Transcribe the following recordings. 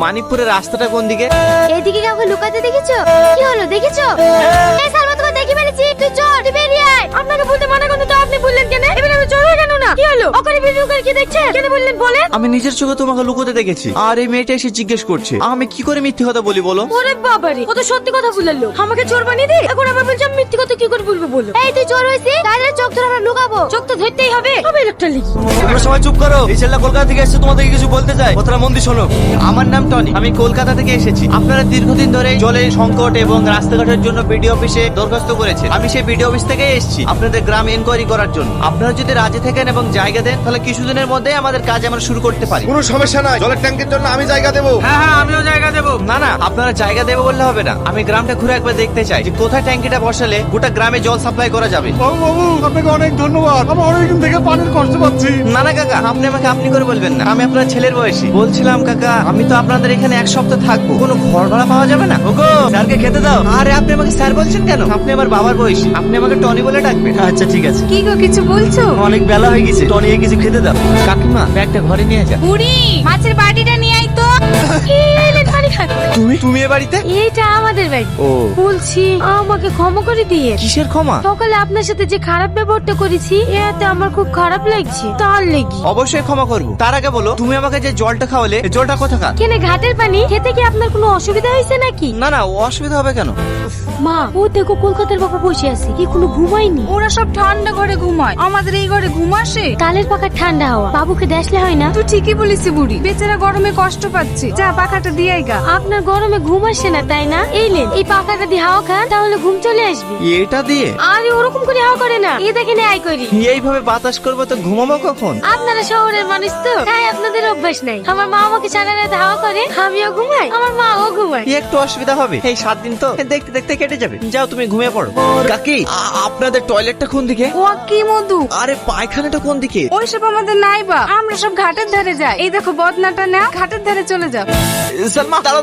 মানিকপুরের রাস্তাটা কোন দিকে? এইদিকে কাউকে লুকাতে দেখেছো? কি হলো দেখেছো? এই সালমা তোমাকে দেখি ফেলেছি, তুই চল, তুই বেরিয়ে আয়। আপনাকে বলতে মানা করতে তো আপনি বললেন কেন? এবারে আমি চল কেন না? কি হলো? ওখানে ভিডিও করে কি দেখছেন? কেন বললেন বলেন? আমি নিজের চোখে তোমাকে লুকোতে দেখেছি, আর এই মেয়েটা এসে জিজ্ঞেস করছে আমি কি করে মিথ্যে কথা বলি বলো? ওরে বাবারে, ও তো সত্যি কথা বললো। আমাকে চোর বানিয়ে দি, এখন আবার বলছি আমি মিথ্যে কথা কি করে বলবো বলো? এই তুই চোর হইছিস, তাহলে চোখ ধরে আমরা লুকাবো। চোখ তো ধরতেই হবে। হবে লোকটা লিখি। তোমরা সবাই চুপ করো। এই ছেলেটা কলকাতা থেকে এসেছে, তোমাদেরকে কিছু বলতে চাই, কথাটা মন দিয়ে শোনো। আমার নাম টনি, আমি কলকাতা থেকে এসেছি। আপনারা দীর্ঘদিন ধরে জলের সংকট এবং রাস্তাঘাটের জন্য বিডিও অফিসে দরখাস্ত করেছেন। আমি সেই বিডিও অফিস থেকে এসেছি আপনাদের গ্রাম এনকোয়ারি করার জন্য। আপনারা যদি রাজি থাকেন এবং জায়গা দেন, তাহলে কিছুদিনের মধ্যে আমাদের কাজ আমরা শুরু করতে পারি। কোনো সমস্যা নাই, জলের ট্যাঙ্কের জন্য আমি জায়গা দেবো। হ্যাঁ, আমিও জায়গা দেবো। না না, আপনারা জায়গা দেবো বললে হবে না। আমি গ্রামটা ঘুরে একবার দেখতে চাই যে কোথায় ট্যাঙ্কিটা বসালে গোটা গ্রামে জল সাপ্লাই করা যাবে। বাবু আপনাকে অনেক ধন্যবাদ, আমি অনেকদিন থেকে পানির কষ্ট পাচ্ছি। না না কাকা, আপনি আমাকে আপনি করে বলবেন না, আমি আপনার ছেলের বয়সী। বলছিলাম কাকা, আমি তো আপনাদের এখানে এক সপ্তাহ থাকবো, কোনো ঘর ভাড়া পাওয়া যাবে না? ওগো, স্যারকে খেতে দাও। আরে আপনি আমাকে স্যার বলছেন কেন? আপনি আমার বাবার বয়সী, আপনি আমাকে টনি বলে ডাকবেন। আচ্ছা ঠিক আছে। কি গো কিছু বলছো? অনেক বেলা হয়ে গেছে, টনিকে কিছু খেতে দাও। কাকিমা, ব্যাগটা ঘরে নিয়ে যা। বুড়ি, মাছের বাটিটা নিয়ে আই তো। এলেন পানি খান। তুমি এ বাড়িতে? এইটা আমাদের বাড়ি। ও, বলছি আমাকে ক্ষমা করে দিয়ে। কিসের ক্ষমা? সকালে আপনার সাথে যে খারাপ ব্যবহারটা করেছি, এতে আমার খুব খারাপ লাগছে, তার লেগে। অবশ্যই ক্ষমা করবো। তার আগে বলো, তুমি আমাকে যে জলটা খাওয়ালে, এই জলটা কোথাকার? কেনে ঘাটের পানি? খেতে কি আপনার কোনো অসুবিধা হয়েছে নাকি? না না, অসুবিধা হবে কেন? মা, ও দেখো কলকাতার বাবা বসে আছে, কি কোনো ঘুমায়নি? ওরা সব ঠান্ডা ঘরে ঘুমায়, আমাদের এই ঘরে ঘুম আসে? তালের পাখার ঠান্ডা হাওয়া বাবুকে দেখলে হয় না? তুই ঠিকই বলিস বুড়ি, বেচারা গরমে কষ্ট পাচ্ছে, যা পাখাটা দিয়ে গা। আপনার গরমে ঘুম আসে না তাই না? এই নেন, এই পাখাটা দিয়ে হাওয়া খান, তাহলে ঘুম চলে আসবে। এটা দিয়ে? আরে ওরকম করে হাওয়া করে না, এই দেখেন আই করি। এইভাবে বাতাস করবো তো ঘুমাবো কখন? আপনারা শহরের মানুষ তো, তাই আপনাদের অভ্যাস নাই। আমার মা আমাকে সারা রাত হাওয়া করে, আমিও ঘুমাই, আমার মাও ঘুমায়। কি একটু অসুবিধা হবে? এই 7 দিন তো দেখতে দেখতে কেটে যাবে। যাও তুমি ঘুমিয়ে পড়ো। কাকি, আপনাদের টয়লেটটা কোন দিকে? ও কি মধু, আরে পায়খানাটা কোন দিকে? ওইসব আমাদের নাই বা, আমরা সব ঘাটের ধারে যাই। এই দেখো বদনাটা না, ঘাটের ধারে চলে যাও। সালমা, দাঁড়াও,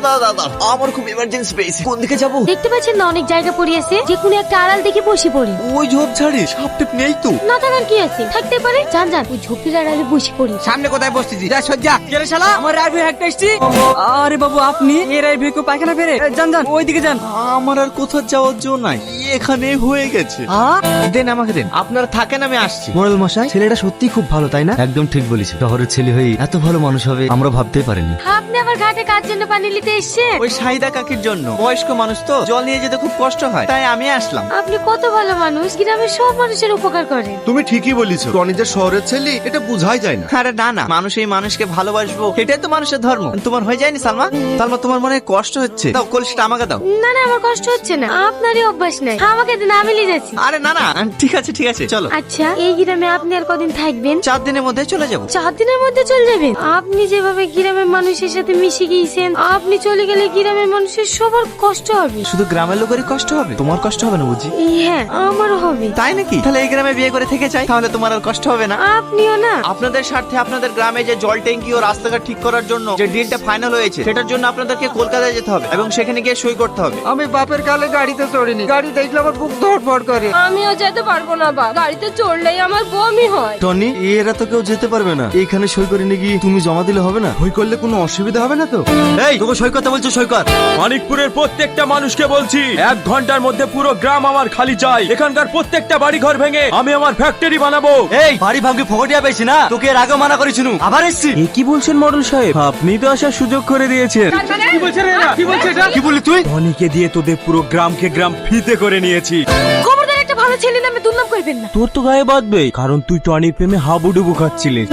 আমার খুব ইমার্জেন্সি পেয়েছে। কোন দিকে যাবো? দেখতে পাচ্ছেন না অনেক জায়গা পড়িয়েছে, যে কোনো একটা আড়াল দেখে বসে পড়ি। ওই ঝোপঝাড়ে সাপ টেপ নেই তো? না থাকার কি আছে, থাকতে পারে। যান যান, ওই ঝোপটির আড়ালে বসে পড়ি। সামনে কোথায় বসতেছি? যা সজ্জা কেরে শালা, আমার রাইভে একটা এসছি। আরে বাবু, আপনি এই রাইভে কো পায়খানা ফেরে? যান যান, ওইদিকে যান। আমার আর কোথাও যাওয়ার জন্য নাই, এখানে হয়ে গেছে। দেন আমাকে দেন, আপনারা থাকেন, আমি আসছি। মোড়ল মশাই, ছেলেটা সত্যি খুব ভালো তাই না? একদম ঠিক বলিস, শহরের ছেলে হয়ে এত ভালো মানুষ হবে আমরা ভাবতেই পারিনি। আপনি আমার ঘাটে কার জন্য পানি নিতে এসেছেন? ওই সাহিদা কাকির জন্য। বয়স্ক মানুষ তো, জল নিয়ে যেতে খুব কষ্ট হয়, তাই আমি আসলাম। আপনি কত ভালো মানুষ, গ্রামের সব মানুষের উপকার করেন। তুমি ঠিকই বলিস, টনি যে শহরের ছেলে এটা বোঝাই যায় না। আরে না না, মানুষ এই মানুষকে ভালোবাসবো, এটাই তো মানুষের ধর্ম। তোমার হয়ে যায়নি সালমা? সালমা, তোমার মনে হয় কষ্ট হচ্ছে, দাও কলসিটা আমাকে দাও। না না, আমার কষ্ট হচ্ছে না, আপনারই অভ্যাস নাই। আমাকে দিন, আমি নিয়ে যাচ্ছি। আরে না না, ঠিক আছে চলো। আচ্ছা, এই গ্রামে আপনি আর কদিন থাকবেন? 4 দিনের মধ্যে চলে যাবো। 4 দিনের মধ্যে চলে যাবেন? আপনি যেভাবে গ্রামের মানুষের সাথে মিশে গিয়েছেন, আপনি চলে গেলে গ্রামের মানুষের সবার কষ্ট হবে। শুধু গ্রামের লোকেরই কষ্ট হবে, তোমার কষ্ট হবে না বুঝি? হ্যাঁ, আমারও হবে। তাই নাকি? তাহলে এই গ্রামে বিয়ে করে থেকে চাই, তাহলে তোমার আর কষ্ট হবে না। আপনিও না? আপনাদের স্বার্থে আপনাদের গ্রামে যে জল ট্যাঙ্কি ও রাস্তাঘাট ঠিক করার জন্য যে ডিলটা ফাইনাল হয়েছে, সেটার জন্য আপনাদেরকে কলকাতায় যেতে হবে এবং সেখানে গিয়ে সই করতে হবে। আমি বাপের কালে গাড়িতে চড়িনি, গাড়ি দেখলে আমার বুক ধড়ফড় করে। আমিও যেতে পারবো না বা, গাড়িতে চড়লেই আমার বমি হয়। টনি, এরা তো কেউ যেতে পারবে না, এখানে সই করে নিয়ে গিয়ে তুমি জমা দিলে হবে না? ভয় করলে কোনো অসুবিধা হবে না তো? এই তোকে সই করতে বলছো, সই কর। মানিকপুরের প্রত্যেকটা মানুষকে বলছি, 1 ঘন্টার মধ্যে পুরো গ্রাম আমার খালি চাই। এখানকার প্রত্যেকটা বাড়ি ঘর ভেঙে আমি আমার ফ্যাক্টরি বানাবো। এই বাড়ি ভাঙে ফকটিয়া পেয়েছি না, তোকে এর আগে মানা করেছিল, আবার এসছি। এ কি বলছেন মডেল সাহেব? আপনি তো আসার সুযোগ করে দিয়েছেন। কি বললি তুই? ধনীকে দিয়ে তোদের পুরো গ্রামকে গ্রাম ফিতে করে নিয়েছি। খবরদার একটা ভালো ছেলে নামে দুর্নাম করবেন না। তোর তো গায়ে বাঁধবে, কারণ তুই টনির প্রেমে হাবুডুবু খাচ্ছিলিস।